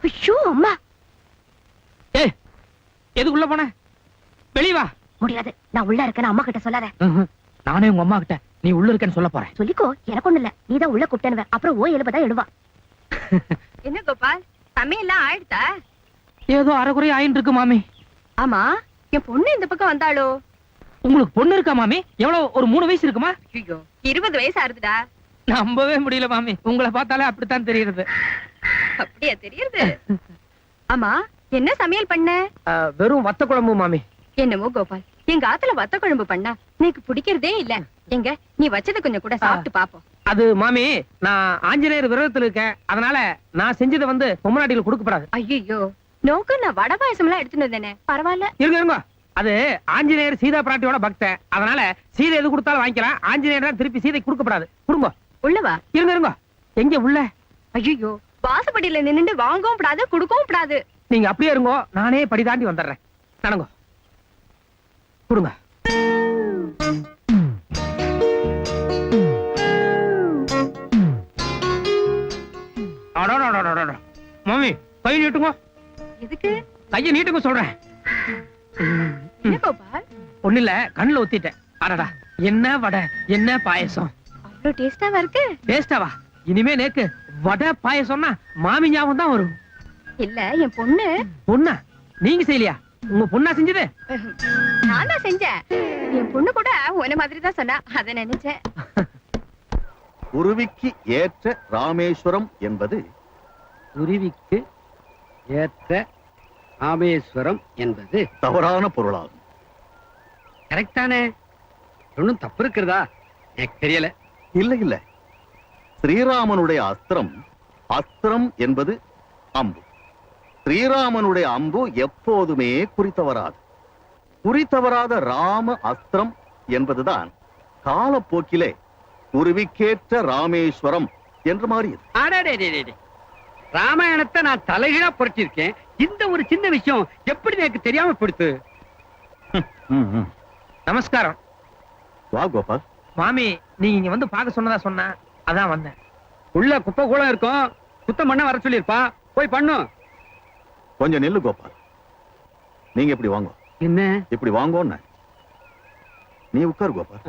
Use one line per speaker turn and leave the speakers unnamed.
ஐயோ அம்மா.
ஏய், எதுக்குள்ள போன? வெளிய வா.
முடியாது, நான் உள்ள இருக்கேன்னு அம்மா கிட்ட சொல்லாத.
நானே உங்க அம்மா கிட்ட நீ உள்ள இருக்கேன்னு சொல்ல போறேன்.
சொல்லிக்கோ, எனக்கு ஒண்ணு இல்ல. நீதான் உள்ள கூப்பிட்டேன்னு. அப்புறம் ஓ எழுபதா எழுவா.
என்ன கோபால், சமையல்லாம் ஆயிடுதா?
ஏதோ அரைக்குறை ஆயின்னு இருக்கு மாமி.
ஆமா, என் பொண்ணு இந்த பக்கம் வந்தாளோ?
உங்களுக்கு பொண்ணு இருக்கா மாமி? எவ்வளவு, ஒரு 3 வயசு இருக்குமா?
ஐயோ, 20 வயசு ஆறுதுடா.
நம்பவே முடியல மாமி, உங்களை பார்த்தாலே அப்படித்தான் தெரியுது.
அப்படியா தெரியுது? ஆமா, என்ன சமையல் பண்ண?
வெறும் வத்த குழம்பு மாமி.
என்னமோ கோபால், எங்க ஆத்துல வத்த குழம்பு பண்ணா எனக்கு பிடிக்கிறதே இல்ல. எங்க நீ வச்சத கொஞ்சம் கூட சாப்பிட்டு பாப்போம்.
அது மாமி, நான் ஆஞ்சநேயர் விரதத்துல இருக்கேன். அதனால நான் செஞ்சதை வந்து பொம்மநாட்டிகள் கொடுக்கப்படாது.
ஐயோ, நோக்கு நான் வடை பாயசம் எல்லாம் எடுத்துட்டு வந்தேனே. பரவாயில்ல,
இருங்க. அது ஆஞ்சநேயர் சீதா பிராட்டியோட பக்தன். அதனால சீதை எது கொடுத்தாலும் வாங்கிக்கலாம். ஆஞ்சநேயர் தான் திருப்பி சீதை கொடுக்கப்படாது. கொடுங்க.
உள்ளவா?
இருங்க. எங்க உள்ள?
ஐயோ, வாசப்படியில நின்னுட்டு வாங்கவும் கூடாது, குடுக்கவும் கூடாது.
நீங்க அப்படியே இருங்கோ, நானே படி தாண்டி வந்துடுறேன். நடங்கோ. கொடுங்க. மாமி, கை நீட்டுங்க.
எதுக்கு?
கையை நீட்டுங்க சொல்றேன்.
என்ன கோபால்?
ஒண்ணு இல்ல, கண்ணுல ஒத்திட்டேன். அடடா, என்ன வடை, என்ன பாயசம்.
அவ்வளவு டேஸ்டாவா இருக்கு?
டேஸ்டாவா? இனிமே நேக்கு வடை பாயசம்னா மாமி ஞாபகம் தான் வரும்.
இல்ல, என் பொண்ணு.
பொண்ணா? நீங்க செய்யலையா? உங்க பொண்ணா செஞ்சது?
நான் தான் செஞ்சேன். என் பொண்ணு கூட உன்ன மாதிரி தான் சொன்னா, அத நினைச்சேன்.
குருவிக்கு ஏற்ற ராமேஸ்வரம் என்பது
குருவிக்கு ஏற்ற ராமேஸ்வரம் என்பது
தவறான பொருளாகும்.
கரெக்டானே? ஒன்னும் தப்பு இருக்கிறதா? எனக்கு தெரியல.
இல்ல, ஸ்ரீராமனுடைய அஸ்திரம் என்பது அம்பு. ஸ்ரீராமனுடைய அம்பு எப்போதுமே குறித்தவராது. குறித்தவராத ராம அஸ்திரம் என்பதுதான் காலப்போக்கிலே குருவிக்கேற்ற ராமேஸ்வரம் என்று மாறியது.
ராமாயணத்தை நான் தலைகீழா புரட்டியிருக்கேன். இந்த ஒரு சின்ன விஷயம் எப்படி எனக்கு தெரியாம போயிடுத்து?
நமஸ்காரம்.
வா கோபால்.
மாமி, நீங்க இங்க வந்து பாக்க சொன்னதா சொன்ன, அதான் வந்தேன்.
உள்ள குப்பை கூட இருக்கும், சுத்தம் பண்ண வர சொல்லிருப்பா, போய் பண்ணு.
கொஞ்சம் நெல்லு கோபால். நீங்க இப்படி வாங்க.
என்ன
இப்படி வாங்கோன்னு. நீ உட்காரு கோபால்.